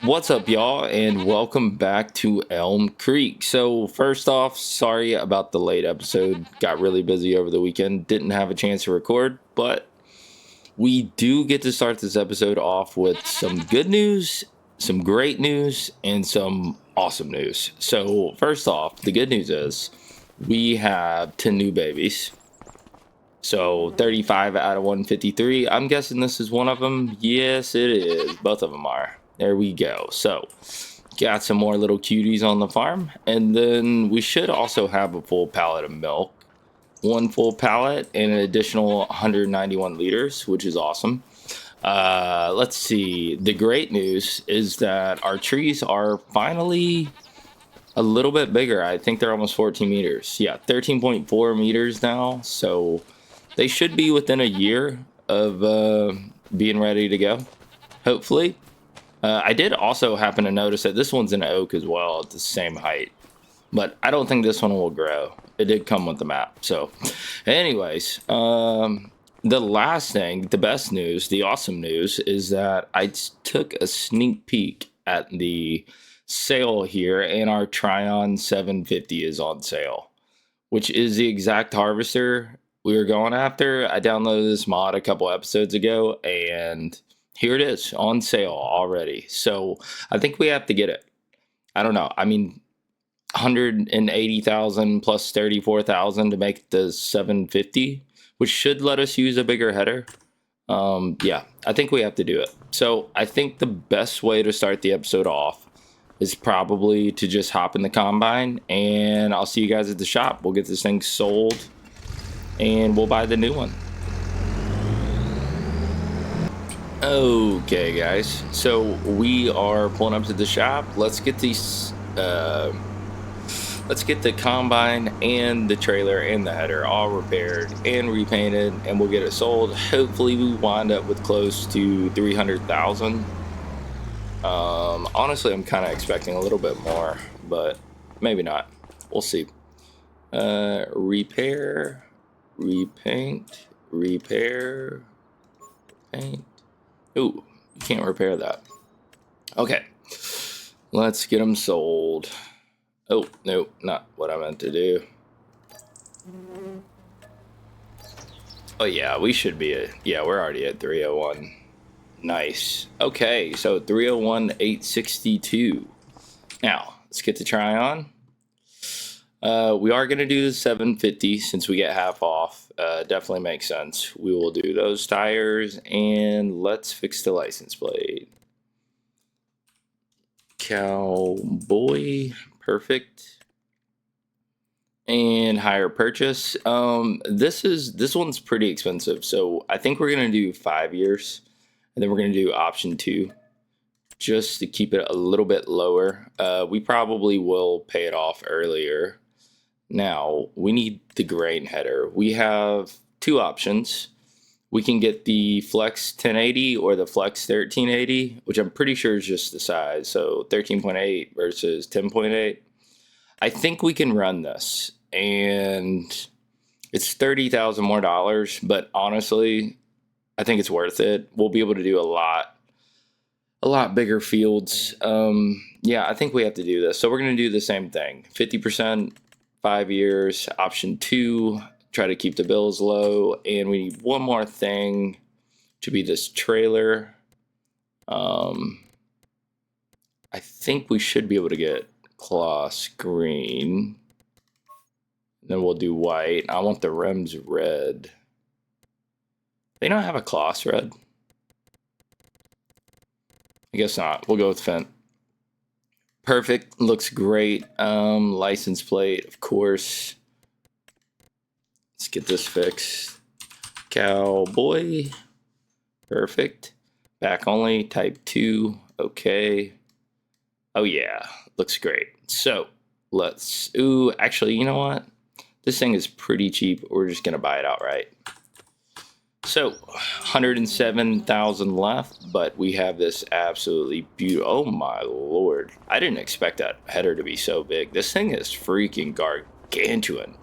What's up, y'all, and welcome back to Elm Creek. So, first off, sorry about the late episode. Got really busy over the weekend. Didn't have a chance to record, but we do get to start this episode off with some good news, some great news, and some awesome news. So, first off, the good news is we have 10 new babies. So 35 out of 153. I'm guessing this is one of them. Yes, it is. Both of them are. There we go. So got some more little cuties on the farm. And then we should also have a full pallet of milk. One full pallet and an additional 191 liters, which is awesome. Let's see. The great news is that our trees are finally a little bit bigger. I think they're almost 14 meters. Yeah, 13.4 meters now. So they should be within a year of being ready to go, hopefully. I did also happen to notice that this one's an oak as well at the same height. But I don't think this one will grow. It did come with the map. So anyways, the last thing, the best news, the awesome news is that I took a sneak peek at the sale here, and our Tryon 750 is on sale, which is the exact harvester we were going after. I downloaded this mod a couple episodes ago, and here it is on sale already. So I think we have to get it. I don't know. I mean, 180,000 plus 34,000 to make the 750, which should let us use a bigger header. Yeah, I think we have to do it. So I think the best way to start the episode off is probably to just hop in the combine, and I'll see you guys at the shop. We'll get this thing sold and we'll buy the new one. Okay, guys, so we are pulling up to the shop. Let's get these let's get the combine and the trailer and the header all repaired and repainted, and we'll get it sold. Hopefully we wind up with close to 300,000. Honestly, I'm kind of expecting a little bit more, but maybe not. We'll see. Repair, repaint, repair, paint. Ooh, you can't repair that. Okay, let's get them sold. Oh, no, not what I meant to do. Oh yeah, we should be yeah, we're already at 301. Nice. Okay, so 301, 862. Now, let's get the Tryon. We are going to do the 750 since we get half off. Definitely makes sense. We will do those tires, and let's fix the license plate. Cowboy, perfect. And hire purchase. This one's pretty expensive, so I think we're going to do 5 years, and then we're going to do option 2 just to keep it a little bit lower. We probably will pay it off earlier. Now, we need the grain header. We have two options. We can get the Flex 1080 or the Flex 1380, which I'm pretty sure is just the size. So 13.8 versus 10.8. I think we can run this, and it's 30,000 more dollars, but honestly, I think it's worth it. We'll be able to do a lot bigger fields. Yeah, I think we have to do this. So we're going to do the same thing. 50%, 5 years, option 2, try to keep the bills low. And we need one more thing to be this trailer. I think we should be able to get gloss green. Then we'll do white. I want the rims red. They don't have a gloss red. I guess not. We'll go with Fent. Perfect. Looks great. License plate, of course. Let's get this fixed. Cowboy. Perfect. Back only. Type 2. Okay. Oh, yeah. Looks great. So, let's... Ooh, actually, you know what? This thing is pretty cheap. We're just going to buy it outright. So, 107,000 left, but we have this absolutely beautiful... Oh, my Lord. I didn't expect that header to be so big. This thing is freaking gargantuan.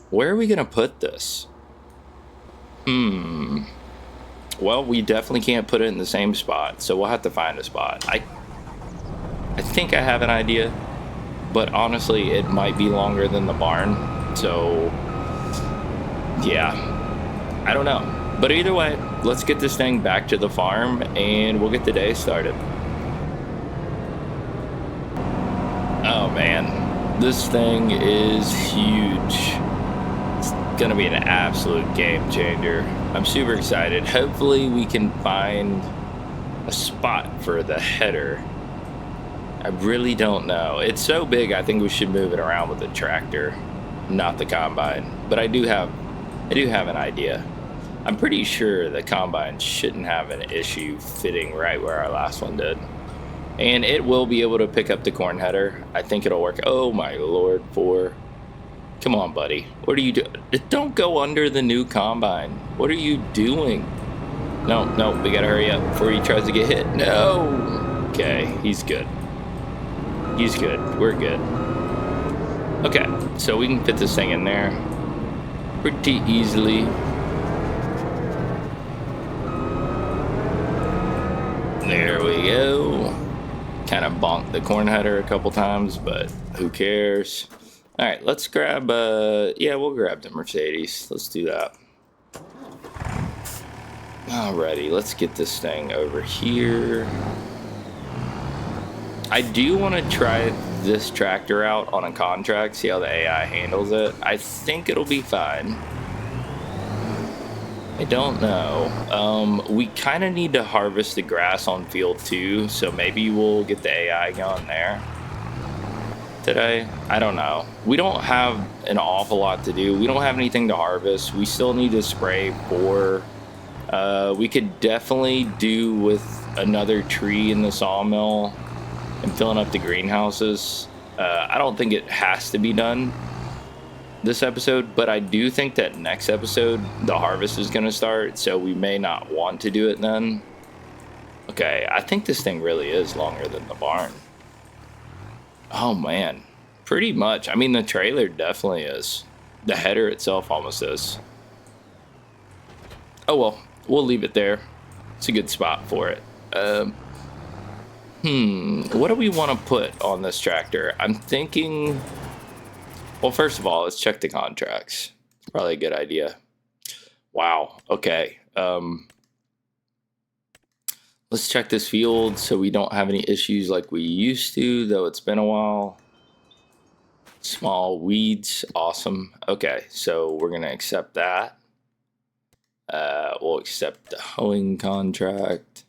Where are we going to put this? Well, we definitely can't put it in the same spot, so we'll have to find a spot. I think I have an idea, but honestly, it might be longer than the barn. So, yeah, I don't know. But either way, let's get this thing back to the farm and we'll get the day started. Oh man, this thing is huge. It's gonna be an absolute game changer. I'm super excited. Hopefully we can find a spot for the header. I really don't know. It's so big, I think we should move it around with the tractor, not the combine. But I do have an idea. I'm pretty sure the combine shouldn't have an issue fitting right where our last one did. And it will be able to pick up the corn header. I think it'll work. Oh my lord, come on, buddy. What are you doing? Don't go under the new combine. What are you doing? No, we gotta hurry up before he tries to get hit. No. Okay, he's good. He's good. We're good. Okay, so we can fit this thing in there pretty easily. There we go. Kind of bonked the corn header a couple times, but who cares? All right, let's grab, yeah, we'll grab the Mercedes. Let's do that. Alrighty, let's get this thing over here. I do want to try this tractor out on a contract, see how the AI handles it. I think it'll be fine. I don't know. We kind of need to harvest the grass on field 2, so maybe we'll get the AI going there today. I don't know. We don't have an awful lot to do. We don't have anything to harvest. We still need to spray 4. We could definitely do with another tree in the sawmill and filling up the greenhouses. I don't think it has to be done this episode, but I do think that next episode the harvest is going to start, so we may not want to do it then. Okay, I think this thing really is longer than the barn. Oh man, pretty much. I mean, the trailer definitely is. The header itself almost is. Oh well, we'll leave it there. It's a good spot for it. What do we want to put on this tractor? I'm thinking, well, first of all, let's check the contracts. Probably a good idea. Wow, okay. Let's check this field so we don't have any issues like we used to, though it's been a while. Small weeds, awesome. Okay, so we're gonna accept that. We'll accept the hoeing contract.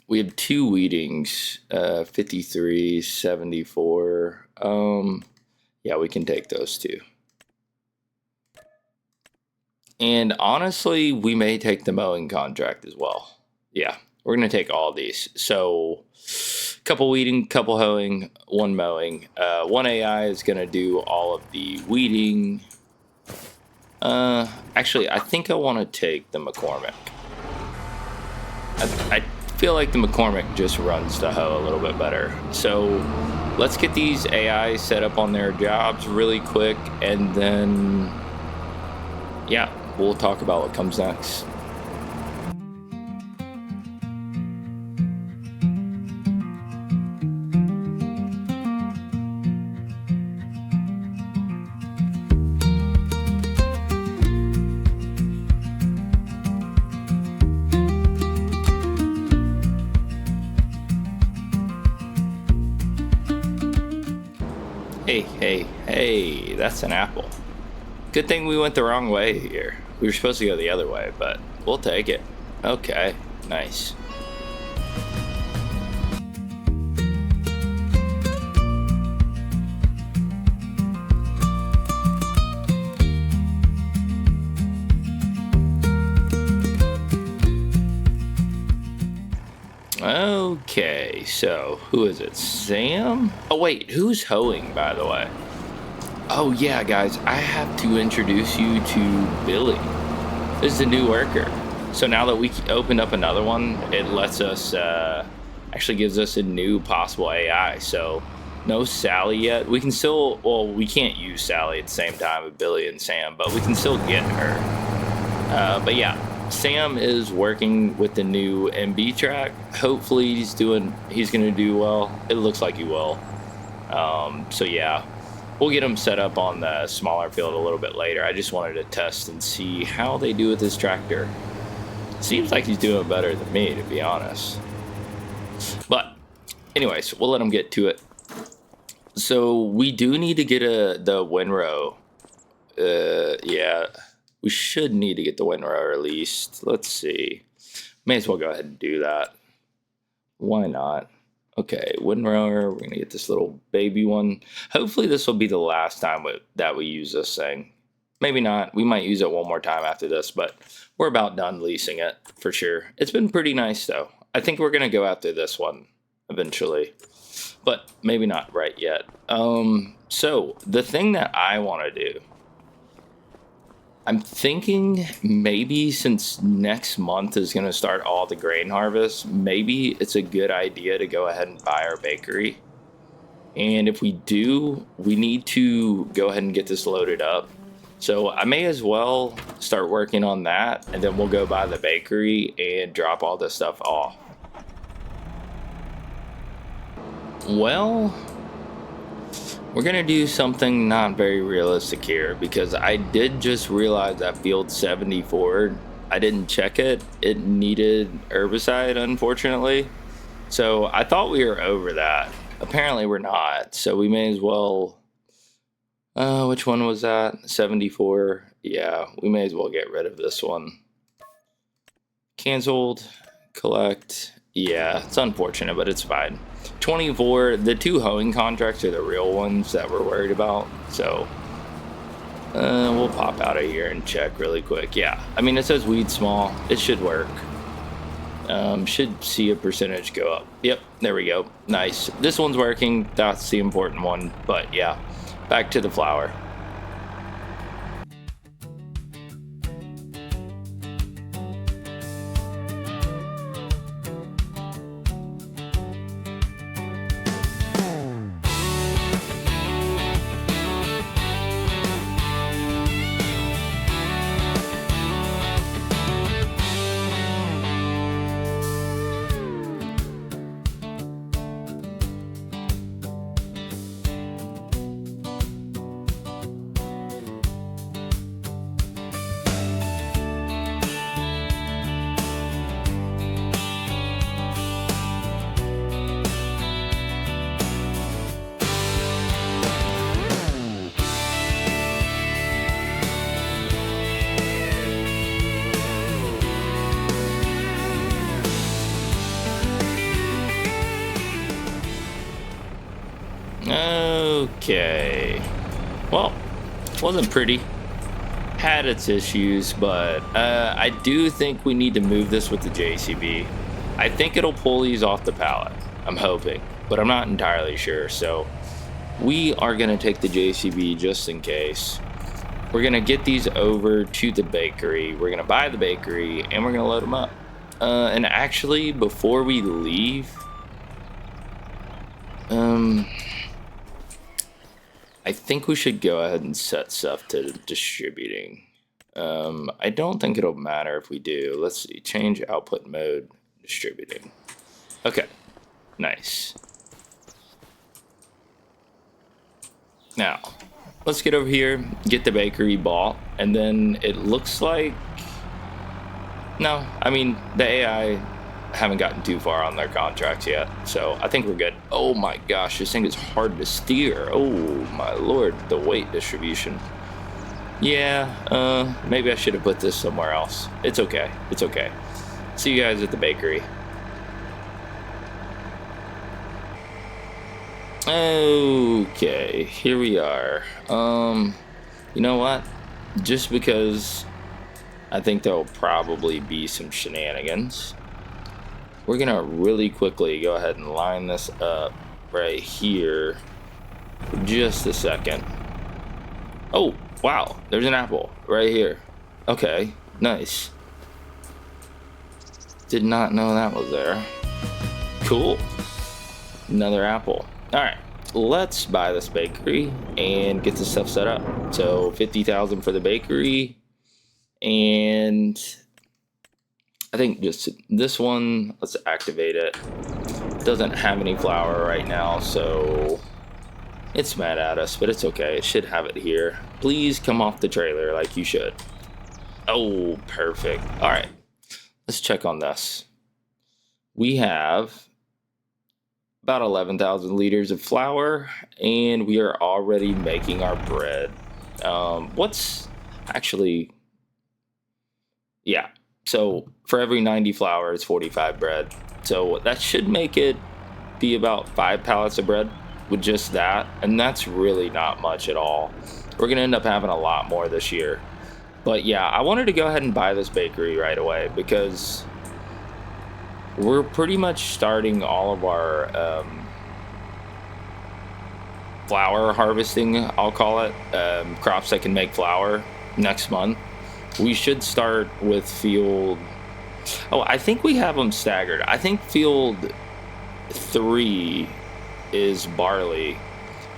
We have 2 weedings, 53, 74. Yeah, we can take those 2. And honestly, we may take the mowing contract as well. Yeah, we're gonna take all these. So, couple weeding, couple hoeing, 1 mowing. 1 AI is gonna do all of the weeding. Actually, I think I want to take the McCormick. I feel like the McCormick just runs the hoe a little bit better. So let's get these AI set up on their jobs really quick, and then yeah, we'll talk about what comes next. Hey, that's an apple. Good thing we went the wrong way here. We were supposed to go the other way, but we'll take it. Okay, nice. Okay, so who is it? Sam? Oh wait, who's hoeing, by the way? Oh yeah, guys, I have to introduce you to Billy. This is a new worker. So now that we opened up another one, it lets us, actually gives us a new possible AI. So no Sally yet. We can still, well, we can't use Sally at the same time with Billy and Sam, but we can still get her. But yeah, Sam is working with the new MB track. Hopefully he's gonna do well. It looks like he will. So yeah, we'll get him set up on the smaller field a little bit later. I just wanted to test and see how they do with this tractor. Seems like he's doing better than me, to be honest. But anyways, we'll let him get to it. So we do need to get the windrow. Yeah, we should need to get the windrow released. Let's see. May as well go ahead and do that. Why not? Okay, windrower. We're gonna get this little baby one. Hopefully this will be the last time that we use this thing. Maybe not. We might use it one more time after this, but we're about done leasing it for sure. It's been pretty nice though. I think we're gonna go after this one eventually, but maybe not right yet. So the thing that I want to do, I'm thinking maybe since next month is going to start all the grain harvest, maybe it's a good idea to go ahead and buy our bakery. And if we do, we need to go ahead and get this loaded up. So I may as well start working on that, and then we'll go buy the bakery and drop all this stuff off. Well, we're gonna do something not very realistic here, because I did just realize that field 74, I didn't check it. It needed herbicide, unfortunately. So I thought we were over that. Apparently we're not. So we may as well, which one was that? 74. Yeah, we may as well get rid of this one. Canceled, collect. Yeah, it's unfortunate, but it's fine. 24, the 2 hoeing contracts are the real ones that we're worried about. So we'll pop out of here and check really quick. Yeah, I mean, it says weed small. It should work. Should see a percentage go up. Yep, there we go. Nice. This one's working. That's the important one. But yeah, back to the flour. Okay, well, wasn't pretty, had its issues, but I do think we need to move this with the JCB. I think it'll pull these off the pallet, I'm hoping, but I'm not entirely sure. So we are going to take the JCB just in case. We're going to get these over to the bakery. We're going to buy the bakery and we're going to load them up. And actually, before we leave, I think we should go ahead and set stuff to distributing. I don't think it'll matter if we do. Let's see, change output mode, distributing. Okay, nice. Now, let's get over here, get the bakery bought, and then it looks like, no, I mean, the AI haven't gotten too far on their contracts yet, so I think we're good. Oh my gosh, this thing is hard to steer. Oh my lord, the weight distribution. Yeah, maybe I should have put this somewhere else. It's okay, it's okay. See you guys at the bakery. Okay, here we are. You know what? Just because I think there'll probably be some shenanigans, we're gonna really quickly go ahead and line this up right here for just a second. Oh, wow, there's an apple right here. Okay, nice. Did not know that was there. Cool. Another apple. All right, let's buy this bakery and get this stuff set up. So 50,000 for the bakery, and I think just this one, let's activate it. Doesn't have any flower right now, so it's mad at us, but it's okay. It should have it here. Please come off the trailer like you should. Oh, perfect. All right, let's check on this. We have about 11,000 liters of flour, and we are already making our bread. What's actually, yeah. So for every 90 flour, it's 45 bread. So that should make it be about 5 pallets of bread with just that. And that's really not much at all. We're going to end up having a lot more this year. But yeah, I wanted to go ahead and buy this bakery right away because we're pretty much starting all of our flour harvesting, I'll call it, crops that can make flour next month. We should start with field, oh, I think we have them staggered. I think field 3 is barley,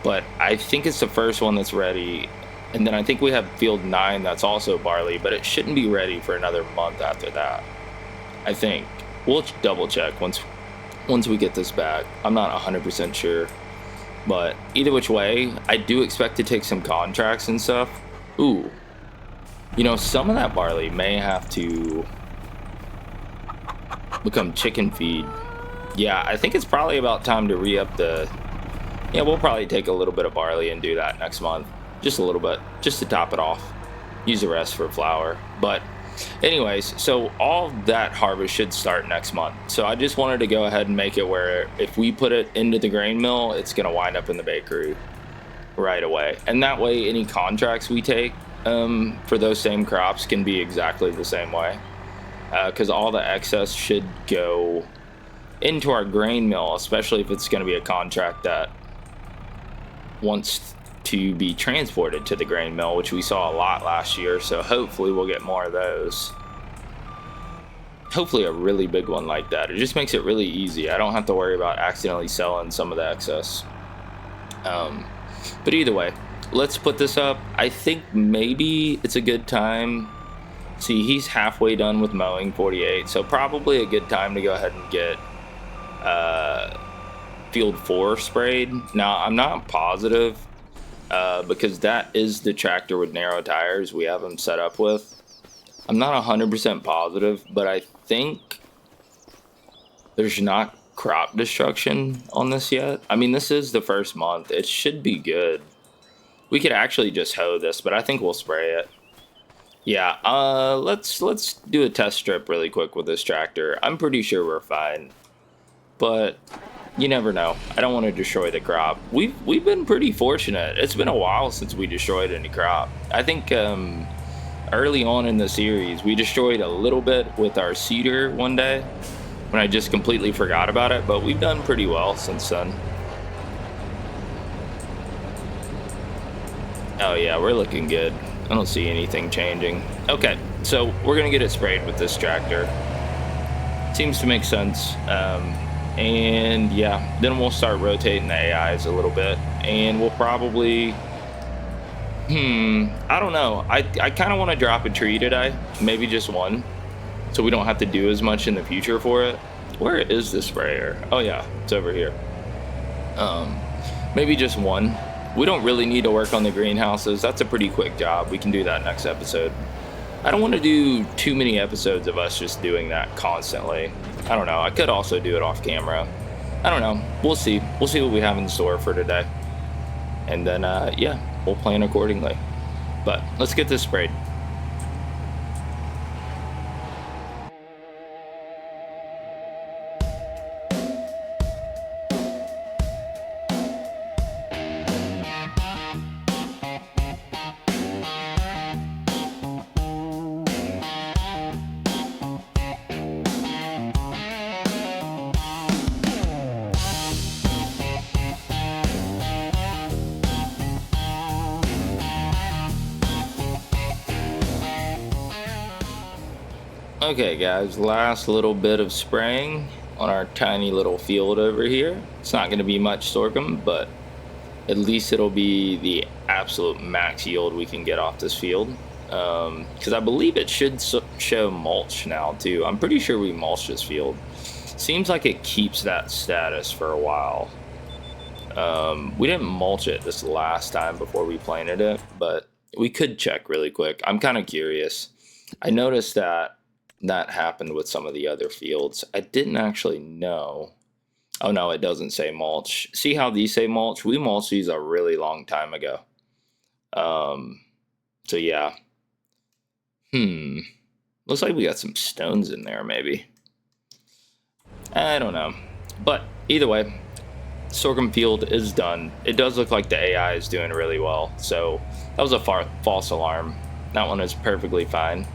but I think it's the first one that's ready. And then I think we have field 9 that's also barley, but it shouldn't be ready for another month after that. I think we'll double check once we get this back. I'm not 100% sure, but either which way, I do expect to take some contracts and stuff. Ooh, you know, some of that barley may have to become chicken feed. Yeah, I think it's probably about time to re-up the, yeah, we'll probably take a little bit of barley and do that next month. Just a little bit, just to top it off. Use the rest for flour. But anyways, so all that harvest should start next month. So I just wanted to go ahead and make it where if we put it into the grain mill, it's going to wind up in the bakery right away. And that way, any contracts we take for those same crops can be exactly the same way. Because all the excess should go into our grain mill, especially if it's going to be a contract that wants to be transported to the grain mill, which we saw a lot last year. So hopefully we'll get more of those. Hopefully a really big one like that. It just makes it really easy. I don't have to worry about accidentally selling some of the excess. But either way, let's put this up. I think maybe it's a good time. See, he's halfway done with mowing, 48. So probably a good time to go ahead and get field 4 sprayed. Now, I'm not positive because that is the tractor with narrow tires we have them set up with. I'm not 100% positive, but I think there's not crop destruction on this yet. I mean, this is the first month. It should be good. We could actually just hoe this, but I think we'll spray it. Yeah, let's do a test strip really quick with this tractor. I'm pretty sure we're fine, but you never know. I don't want to destroy the crop. We've been pretty fortunate. It's been a while since we destroyed any crop. I think early on in the series, we destroyed a little bit with our cedar one day when I just completely forgot about it, but we've done pretty well since then. Oh yeah, we're looking good. I don't see anything changing. Okay, so we're gonna get it sprayed with this tractor. Seems to make sense. And yeah, then we'll start rotating the AIs a little bit, and we'll probably, I don't know. I kind of want to drop a tree today, maybe just one, so we don't have to do as much in the future for it. Where is the sprayer? Oh yeah, it's over here. Maybe just one. We don't really need to work on the greenhouses. That's a pretty quick job. We can do that next episode. I don't want to do too many episodes of us just doing that constantly. I don't know. I could also do it off camera. I don't know. We'll see. We'll see what we have in store for today. And then, yeah, we'll plan accordingly. But let's get this sprayed. Okay guys, last little bit of spraying on our tiny little field over here. It's not going to be much sorghum, but at least it'll be the absolute max yield we can get off this field. because I believe it should show mulch now too. I'm pretty sure we mulched this field. Seems like it keeps that status for a while. We didn't mulch it this last time before we planted it, but we could check really quick. I'm kind of curious. I noticed that happened with some of the other fields. I didn't actually know. Oh no, it doesn't say mulch. See how these say mulch? We mulched these a really long time ago. So yeah. Looks like we got some stones in there, maybe. I don't know. But either way, sorghum field is done. It does look like the AI is doing really well. So that was a false alarm. That one is perfectly fine.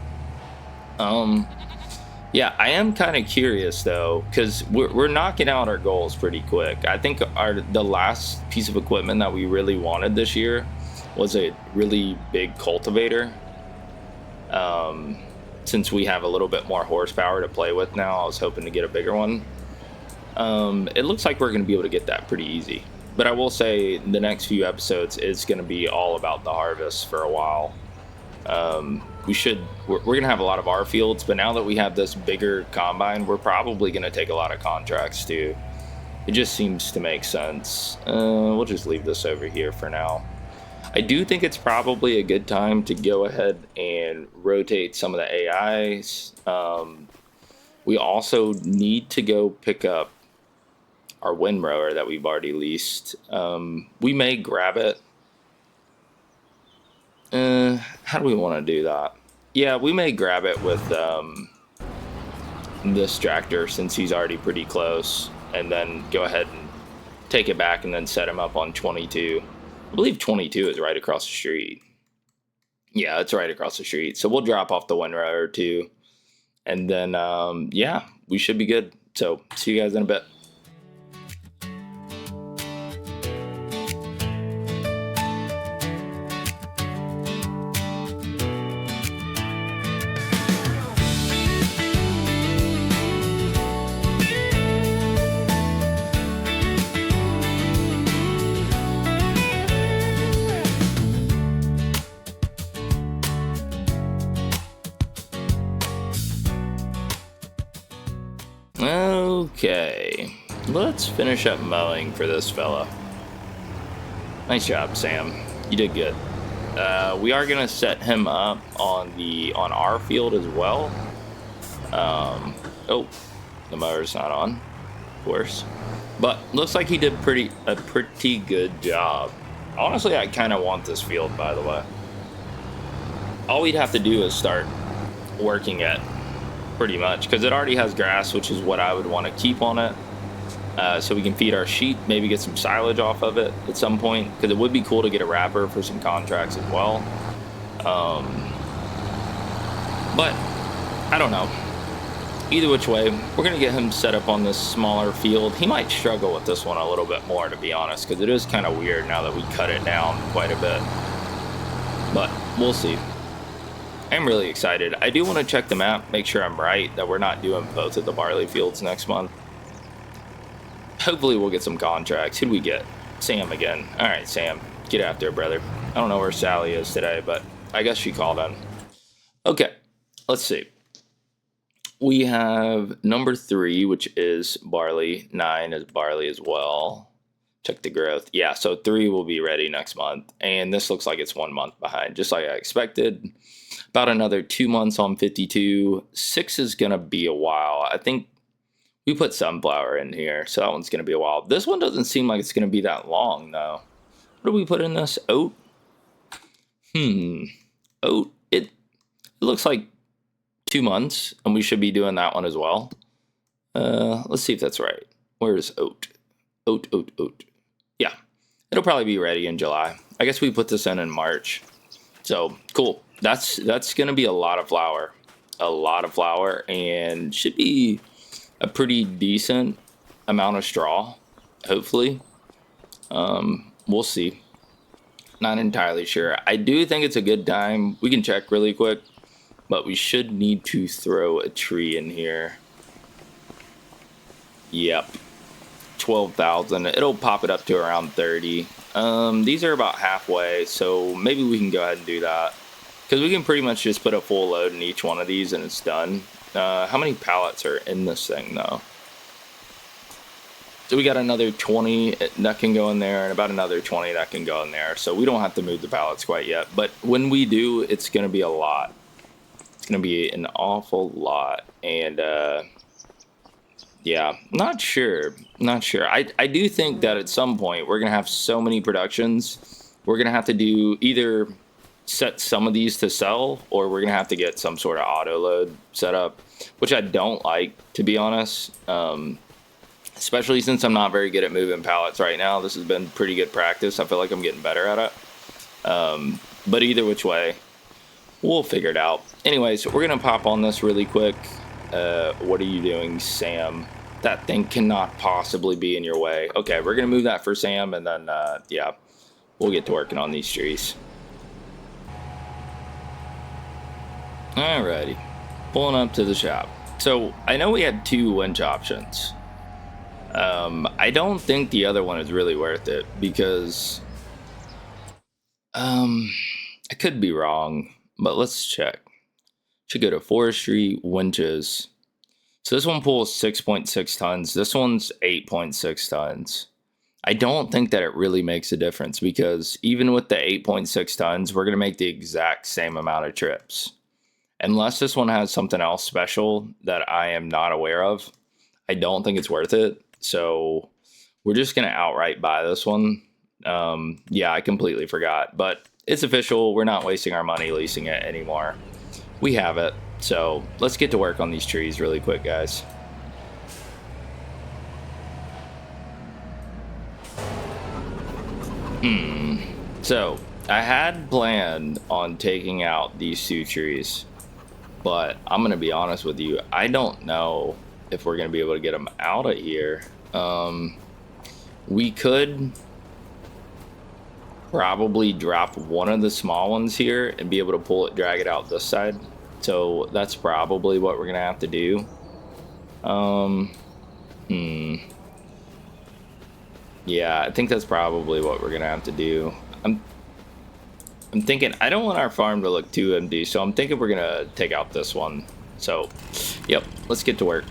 Yeah, I am kind of curious though, because we're knocking out our goals pretty quick. I think the last piece of equipment that we really wanted this year was a really big cultivator. Since we have a little bit more horsepower to play with now, I was hoping to get a bigger one. It looks like we're going to be able to get that pretty easy. But I will say the next few episodes is going to be all about the harvest for a while. We're going to have a lot of our fields, but now that we have this bigger combine, we're probably going to take a lot of contracts too. It just seems to make sense. We'll just leave this over here for now. I do think it's probably a good time to go ahead and rotate some of the AIs. We also need to go pick up our windrower that we've already leased. We may grab it. How do we want to do that? Yeah, we may grab it with this tractor since he's already pretty close, and then go ahead and take it back and then set him up on 22. I believe 22 is right across the street. Yeah, it's right across the street. So we'll drop off the windrower too. And then, yeah, we should be good. So see you guys in a bit. Okay, let's finish up mowing for this fella. Nice job, Sam. You did good. We are gonna set him up on our field as well. Oh, the mower's not on, of course. But looks like he did a pretty good job. Honestly, I kind of want this field, by the way. All we'd have to do is start working it. Pretty much, because it already has grass, which is what I would want to keep on it, so we can feed our sheep, maybe get some silage off of it at some point, because it would be cool to get a wrapper for some contracts as well. But I don't know, either which way, we're gonna get him set up on this smaller field. He might struggle with this one a little bit more, to be honest, because it is kind of weird now that we cut it down quite a bit, but we'll see. I'm really excited. I do want to check the map, make sure I'm right, that we're not doing both of the barley fields next month. Hopefully we'll get some contracts. Who'd we get? Sam again. All right, Sam, get after it, brother. I don't know where Sally is today, but I guess she called in. Okay, let's see. We have number 3, which is barley. 9 is barley as well. Check the growth. Yeah, so 3 will be ready next month. And this looks like it's 1 month behind, just like I expected. About another 2 months on 52. 6 is going to be a while. I think we put sunflower in here, so that one's going to be a while. This one doesn't seem like it's going to be that long, though. What do we put in this? Oat? Oat. It looks like 2 months, and we should be doing that one as well. Let's see if that's right. Where's oat? Oat. Yeah, it'll probably be ready in July. I guess we put this in March. So, cool. That's going to be a lot of flour. And should be a pretty decent amount of straw, hopefully. We'll see. Not entirely sure. I do think it's a good time. We can check really quick, but we should need to throw a tree in here. Yep. 12,000. It'll pop it up to around 30. These are about halfway, so maybe we can go ahead and do that. Because we can pretty much just put a full load in each one of these and it's done. How many pallets are in this thing, though? So we got another 20 that can go in there and about another 20 that can go in there. So we don't have to move the pallets quite yet. But when we do, it's going to be a lot. It's going to be an awful lot. And, yeah, not sure. I do think that at some point we're going to have so many productions. We're going to have to do either set some of these to sell, or we're going to have to get some sort of auto load set up, which I don't like, to be honest. Especially since I'm not very good at moving pallets right now. This has been pretty good practice. I feel like I'm getting better at it. But either which way, we'll figure it out. Anyways, we're going to pop on this really quick. What are you doing, Sam? That thing cannot possibly be in your way. Okay, we're going to move that for Sam, and then, yeah, we'll get to working on these trees. Alrighty, pulling up to the shop. So, I know we had 2 winch options. I don't think the other one is really worth it because, I could be wrong, but let's check. Should go to forestry winches. So this one pulls 6.6 tons. This one's 8.6 tons. I don't think that it really makes a difference because even with the 8.6 tons, we're going to make the exact same amount of trips. Unless this one has something else special that I am not aware of, I don't think it's worth it. So we're just going to outright buy this one. Yeah, I completely forgot, but it's official. We're not wasting our money leasing it anymore. We have it. So let's get to work on these trees really quick, guys. So I had planned on taking out these 2 trees, but I'm going to be honest with you. I don't know if we're going to be able to get them out of here. We could probably drop one of the small ones here and be able to pull it, drag it out this side. So that's probably what we're going to have to do. Yeah, I think that's probably what we're going to have to do. I'm thinking, I don't want our farm to look too empty, so I'm thinking we're going to take out this one. So, yep, let's get to work.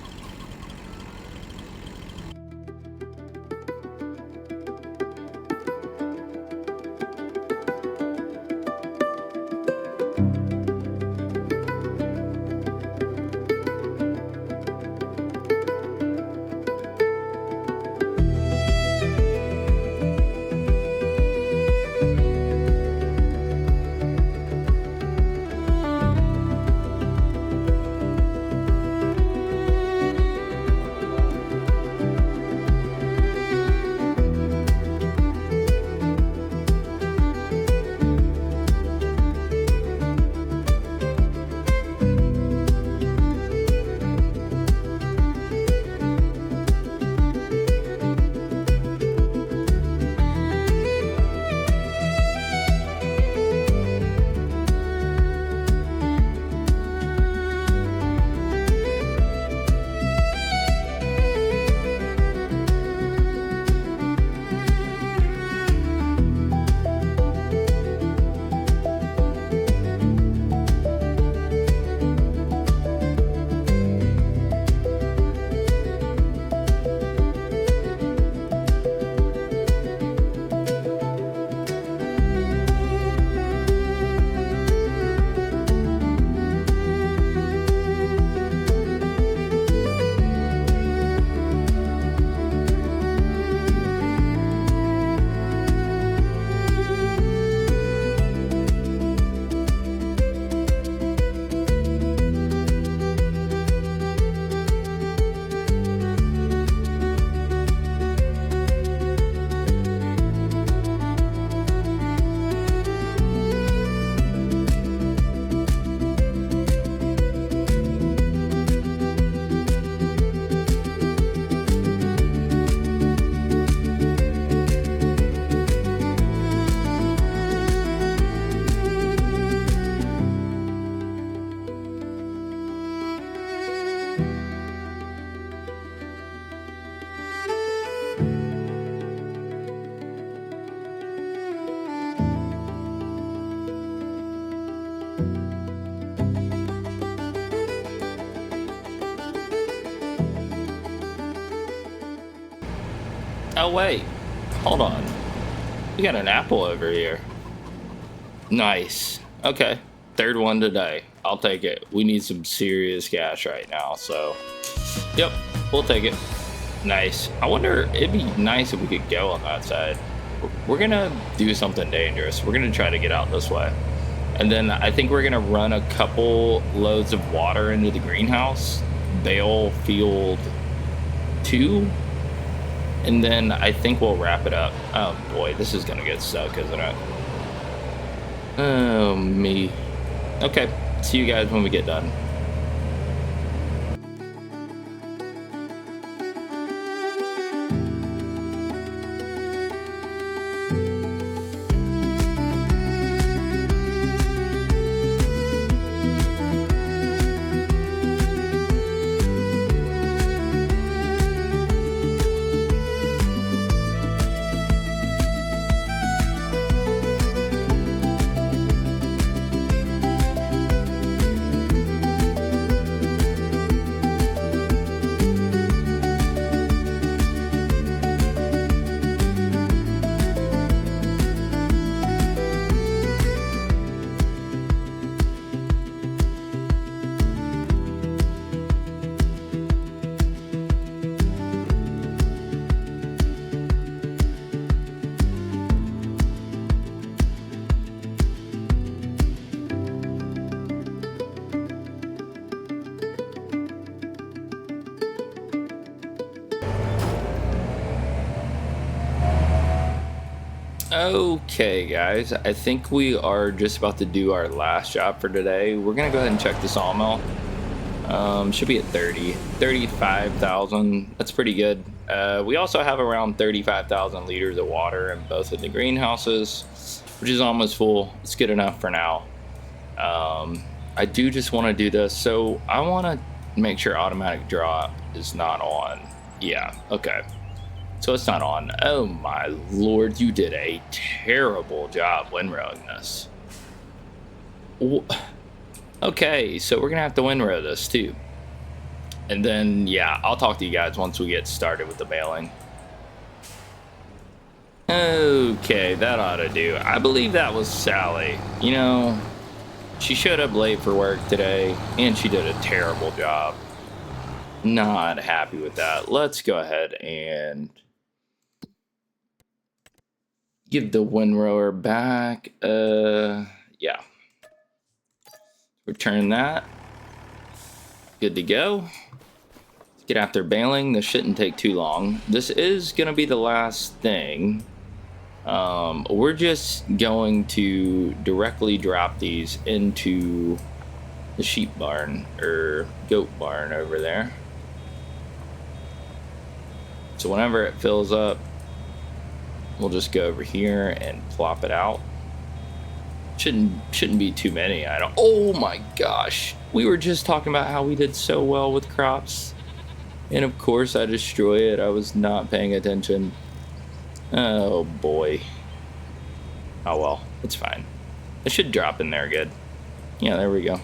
Oh, wait. Hold on. We got an apple over here. Nice. Okay. Third one today. I'll take it. We need some serious cash right now, so... Yep, we'll take it. Nice. I wonder, it'd be nice if we could go on that side. We're gonna do something dangerous. We're gonna try to get out this way. And then I think we're gonna run a couple loads of water into the greenhouse. Bale field 2. And then I think we'll wrap it up. Oh boy, this is gonna get stuck, isn't it? Oh, me. Okay, see you guys when we get done. Okay, guys, I think we are just about to do our last job for today. We're gonna go ahead and check the sawmill. Should be at 35,000. That's pretty good. We also have around 35,000 liters of water in both of the greenhouses, which is almost full. It's good enough for now. I do just want to do this, so I want to make sure automatic drop is not on. Yeah, okay. So it's not on. Oh my lord, you did a terrible job windrowing this. Okay, so we're gonna have to windrow this too. And then, yeah, I'll talk to you guys once we get started with the baling. Okay, that ought to do. I believe that was Sally. You know, she showed up late for work today, and she did a terrible job. Not happy with that. Let's go ahead and give the windrower back. Yeah. Return that. Good to go. Let's get after baling. This shouldn't take too long. This is going to be the last thing. We're just going to directly drop these into the sheep barn or goat barn over there. So whenever it fills up, we'll just go over here and plop it out. Shouldn't be too many. I don't. Oh my gosh, we were just talking about how we did so well with crops, and of course I destroy it. I was not paying attention. Oh boy. Oh well, it's fine. It should drop in there good. Yeah, there we go.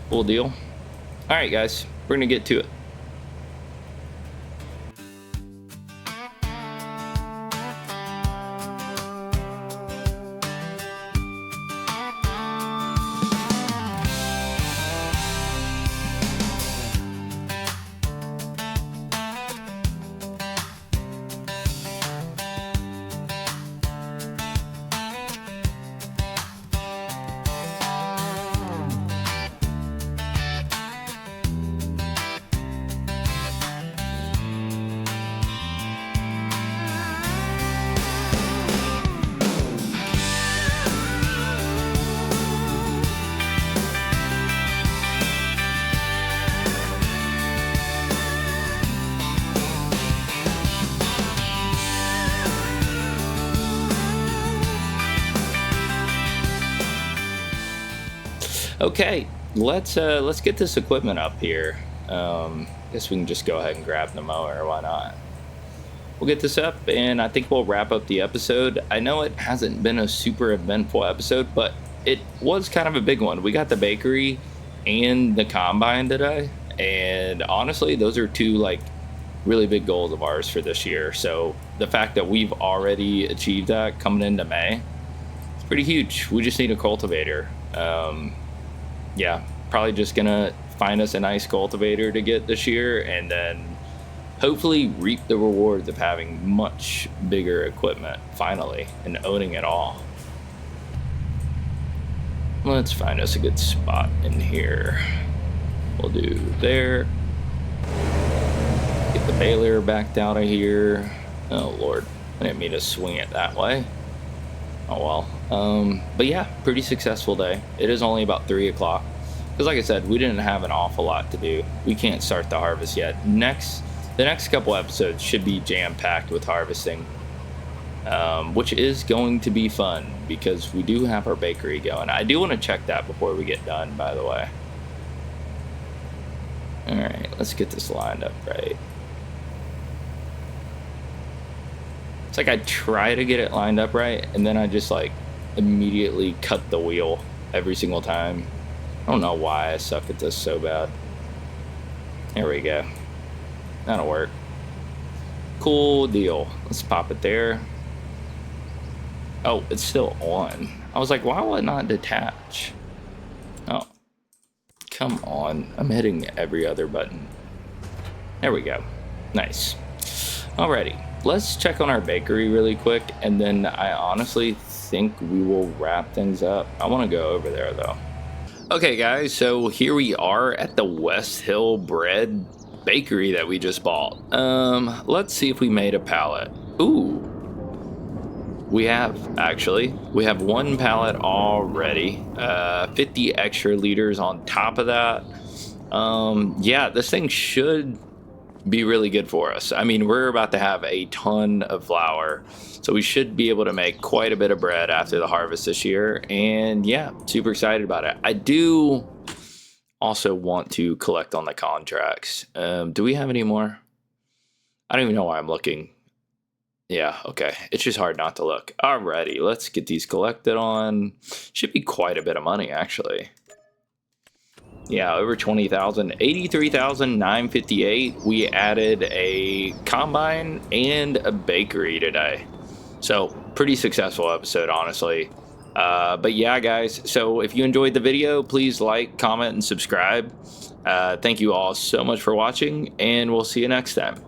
Cool deal. All right, guys, we're gonna get to it. Okay, let's get this equipment up here. Guess we can just go ahead and grab the mower. Why not? We'll get this up, and I think we'll wrap up the episode. I know it hasn't been a super eventful episode, but it was kind of a big one. We got the bakery and the combine today, and honestly, those are two like really big goals of ours for this year. So the fact that we've already achieved that coming into May, it's pretty huge. We just need a cultivator. Yeah, probably just gonna find us a nice cultivator to get this year, and then hopefully reap the rewards of having much bigger equipment finally and owning it all. Let's find us a good spot in here. We'll do there. Get the baler backed out of here. Oh Lord, I didn't mean to swing it that way. Oh well. But yeah, pretty successful day. It is only about 3 o'clock. Because like I said, we didn't have an awful lot to do. We can't start the harvest yet. The next couple episodes should be jam-packed with harvesting. Which is going to be fun because we do have our bakery going. I do want to check that before we get done, by the way. Alright, let's get this lined up right. It's like I try to get it lined up right, and then I just like immediately cut the wheel every single time. I don't know why I suck at this so bad. There we go. That'll work. Cool deal. Let's pop it there. Oh, it's still on. I was like, why will it not detach? Oh, come on. I'm hitting every other button. There we go. Nice. Alrighty. Let's check on our bakery really quick, and then I honestly think we will wrap things up. I want to go over there, though. Okay, guys, so here we are at the West Hill Bread Bakery that we just bought. Let's see if we made a pallet. Ooh. We have, actually. We have one pallet already. 50 extra liters on top of that. Yeah, this thing should be really good for us. I mean, we're about to have a ton of flour, so we should be able to make quite a bit of bread after the harvest this year. And yeah, super excited about it. I do also want to collect on the contracts. Do we have any more? I don't even know why I'm looking. Yeah, okay. It's just hard not to look. Alrighty, let's get these collected on. Should be quite a bit of money, actually. Yeah, over 20,000. 83,958. We added a combine and a bakery today. So, pretty successful episode, honestly. But yeah, guys, so if you enjoyed the video, please like, comment, and subscribe. Thank you all so much for watching, and we'll see you next time.